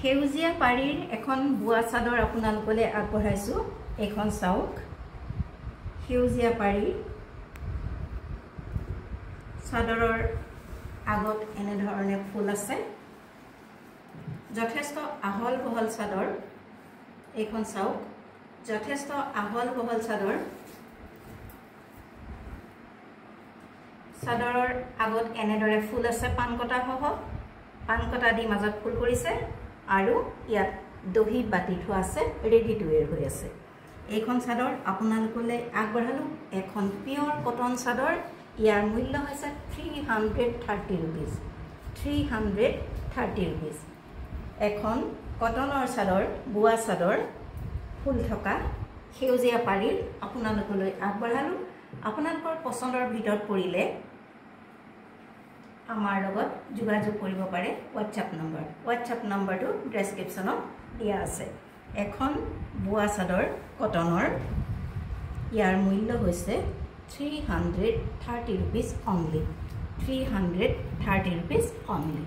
সেউজীয়া পাৰীৰ এখন বুৱা চাদৰ আপোনালোকলৈ আগবঢ়াইছো এখন চাওক সেউজীয়া পাৰী চাদৰৰ আগত এনে ধৰণে ফুল আছে যথেষ্ট আহল বহল চাদৰ এখন চাওক যথেষ্ট আহল বহল চাদৰ চাদৰৰ আগত এনে দৰে ফুল আছে পানকটা সহ পানকটা দি মাজত ফুল কৰিছে আৰু ইয়াত দহি বাতি থোৱা আছে ৰেডি টু ওয়্যাৰ হৈ আছে এইখন চাদৰ আপোনালোকলৈ আগবঢ়ালো এখন পিয়ৰ কটন চাদৰ ইয়াৰ মূল্য হৈছে 330 rupees 330 rupees এখন কটনৰ চাদৰ বুৱা চাদৰ ফুল থকা সেউজীয়া পাৰীৰ আপোনালোকলৈ আগবঢ়ালো আপোনালোকৰ পছন্দৰ ভিতৰত পৰিলে আমাৰ লগত যোগাযোগ কৰিব পাৰে WhatsApp নম্বৰটো ডেসক্ৰিপচনত দিয়া আছে এখন বুৱা চাদৰ কটনৰ ইয়াৰ মূল্য হৈছে 330 rupees only 330 rupees only